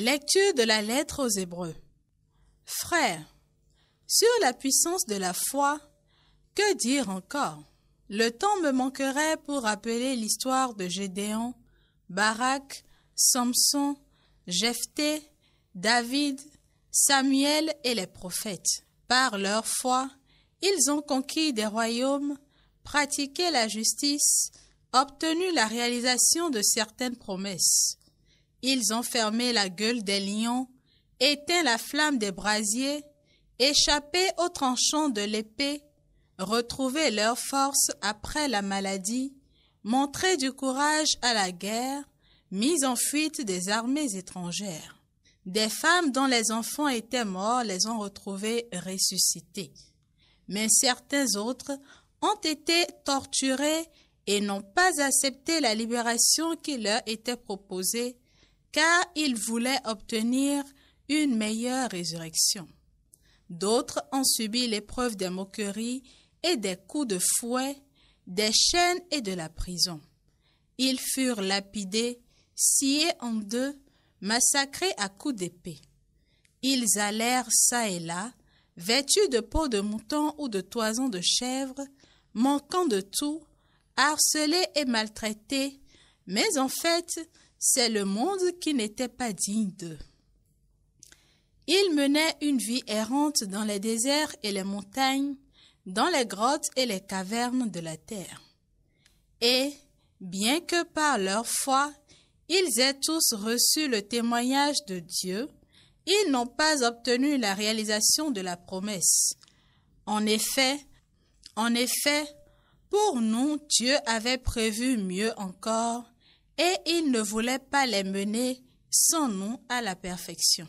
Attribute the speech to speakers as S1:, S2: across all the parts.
S1: Lecture de la lettre aux Hébreux. Frères, sur la puissance de la foi, que dire encore? Le temps me manquerait pour rappeler l'histoire de Gédéon, Barak, Samson, Jephthé, David, Samuel et les prophètes. Par leur foi, ils ont conquis des royaumes, pratiqué la justice, obtenu la réalisation de certaines promesses. Ils ont fermé la gueule des lions, éteint la flamme des brasiers, échappé aux tranchants de l'épée, retrouvé leur force après la maladie, montré du courage à la guerre, mis en fuite des armées étrangères. Des femmes dont les enfants étaient morts les ont retrouvés ressuscités. Mais certains autres ont été torturés et n'ont pas accepté la libération qui leur était proposée, car ils voulaient obtenir une meilleure résurrection. D'autres ont subi l'épreuve des moqueries et des coups de fouet, des chaînes et de la prison. Ils furent lapidés, sciés en deux, massacrés à coups d'épée. Ils allèrent çà et là, vêtus de peau de mouton ou de toison de chèvre, manquant de tout, harcelés et maltraités, mais en fait, c'est le monde qui n'était pas digne d'eux. Ils menaient une vie errante dans les déserts et les montagnes, dans les grottes et les cavernes de la terre. Et, bien que par leur foi, ils aient tous reçu le témoignage de Dieu, ils n'ont pas obtenu la réalisation de la promesse. En effet, pour nous, Dieu avait prévu mieux encore, et il ne voulait pas les mener sans nous à la perfection.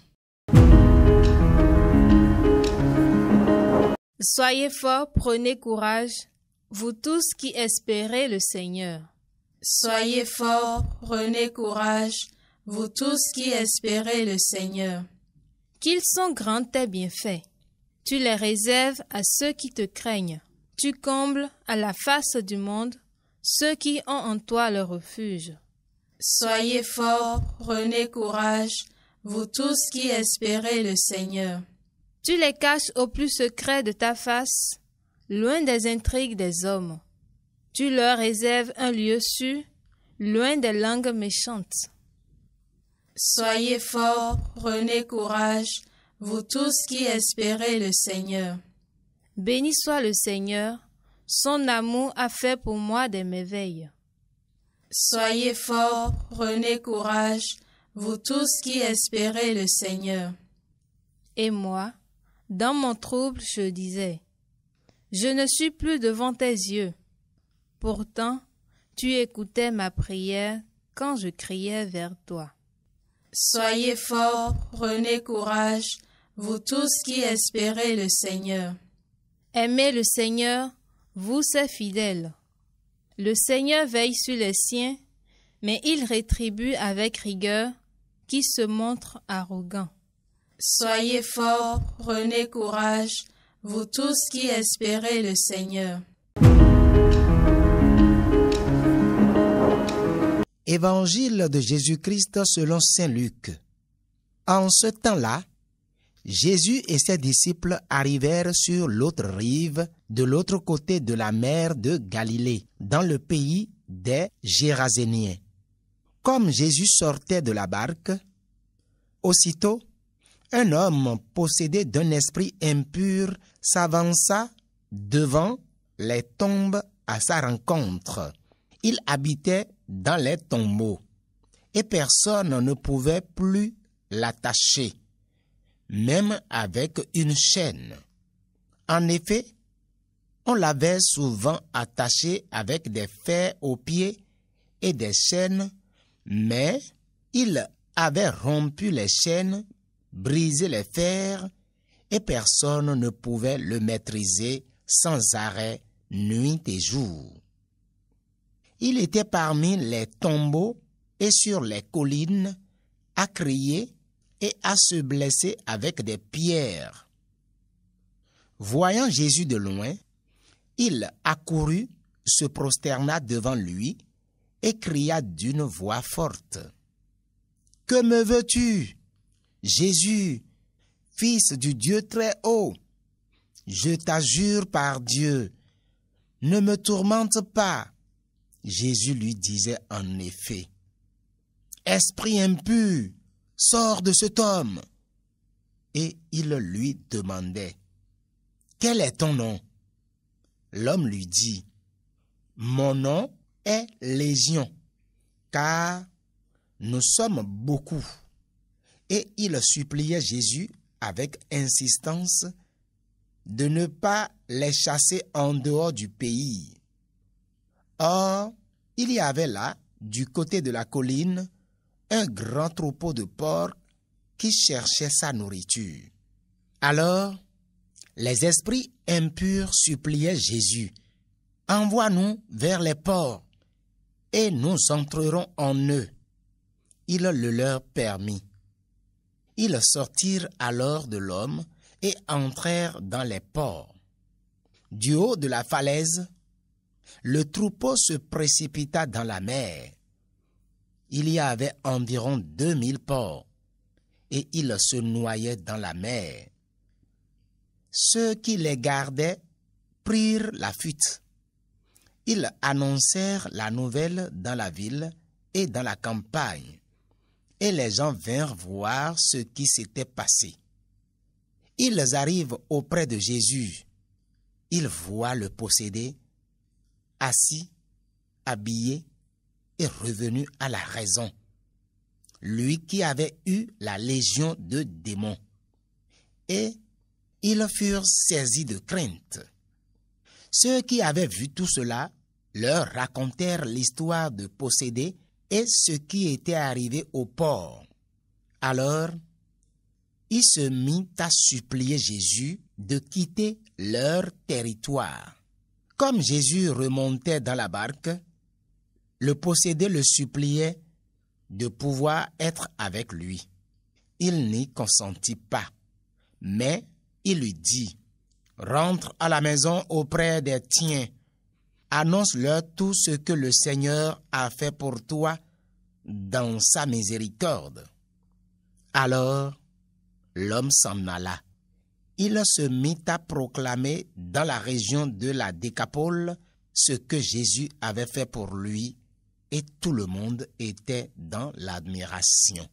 S2: Soyez forts, prenez courage, vous tous qui espérez le Seigneur.
S1: Soyez forts, prenez courage, vous tous qui espérez le Seigneur.
S2: Qu'ils sont grands tes bienfaits. Tu les réserves à ceux qui te craignent. Tu combles à la face du monde ceux qui ont en toi le refuge.
S1: Soyez forts, prenez courage, vous tous qui espérez le Seigneur.
S2: Tu les caches au plus secret de ta face, loin des intrigues des hommes. Tu leur réserves un lieu sûr, loin des langues méchantes.
S1: Soyez forts, prenez courage, vous tous qui espérez le Seigneur.
S2: Béni soit le Seigneur, son amour a fait pour moi des merveilles.
S1: Soyez forts, prenez courage, vous tous qui espérez le Seigneur.
S2: Et moi, dans mon trouble, je disais, je ne suis plus devant tes yeux. Pourtant, tu écoutais ma prière quand je criais vers toi.
S1: Soyez forts, prenez courage, vous tous qui espérez le Seigneur.
S2: Aimez le Seigneur, vous ses fidèles. Le Seigneur veille sur les siens, mais il rétribue avec rigueur qui se montre arrogant.
S1: Soyez forts, prenez courage, vous tous qui espérez le Seigneur.
S3: Évangile de Jésus-Christ selon saint Luc. En ce temps-là, Jésus et ses disciples arrivèrent sur l'autre rive, de l'autre côté de la mer de Galilée, dans le pays des Géraséniens. Comme Jésus sortait de la barque, aussitôt, un homme possédé d'un esprit impur s'avança devant les tombes à sa rencontre. Il habitait dans les tombeaux, et personne ne pouvait plus l'attacher, même avec une chaîne. En effet, on l'avait souvent attaché avec des fers aux pieds et des chaînes, mais il avait rompu les chaînes, brisé les fers, et personne ne pouvait le maîtriser sans arrêt, nuit et jour. Il était parmi les tombeaux et sur les collines, à crier et à se blesser avec des pierres. Voyant Jésus de loin, il accourut, se prosterna devant lui et cria d'une voix forte: « Que me veux-tu, Jésus, fils du Dieu très haut, je t'adjure par Dieu, ne me tourmente pas. Jésus lui disait en effet, esprit impur, sors de cet homme. Et il lui demandait, quel est ton nom? L'homme lui dit, mon nom est Légion, car nous sommes beaucoup. Et il suppliait Jésus avec insistance de ne pas les chasser en dehors du pays. Or, il y avait là, du côté de la colline, un grand troupeau de porcs qui cherchait sa nourriture. Alors, les esprits impurs suppliaient Jésus, « Envoie-nous vers les porcs, et nous entrerons en eux. » Il le leur permit. Ils sortirent alors de l'homme et entrèrent dans les porcs. Du haut de la falaise, le troupeau se précipita dans la mer. Il y avait environ 2000 porcs, et ils se noyaient dans la mer. Ceux qui les gardaient prirent la fuite. Ils annoncèrent la nouvelle dans la ville et dans la campagne, et les gens vinrent voir ce qui s'était passé. Ils arrivent auprès de Jésus. Ils voient le possédé, assis, habillé et revenu à la raison, lui qui avait eu la légion de démons. Et ils furent saisis de crainte. Ceux qui avaient vu tout cela leur racontèrent l'histoire de possédé et ce qui était arrivé au porc. Alors, il se mit à supplier Jésus de quitter leur territoire. Comme Jésus remontait dans la barque, le possédé le suppliait de pouvoir être avec lui. Il n'y consentit pas, mais il lui dit, « Rentre à la maison auprès des tiens, annonce-leur tout ce que le Seigneur a fait pour toi dans sa miséricorde. » Alors, l'homme s'en alla. Il se mit à proclamer dans la région de la Décapole ce que Jésus avait fait pour lui, et tout le monde était dans l'admiration.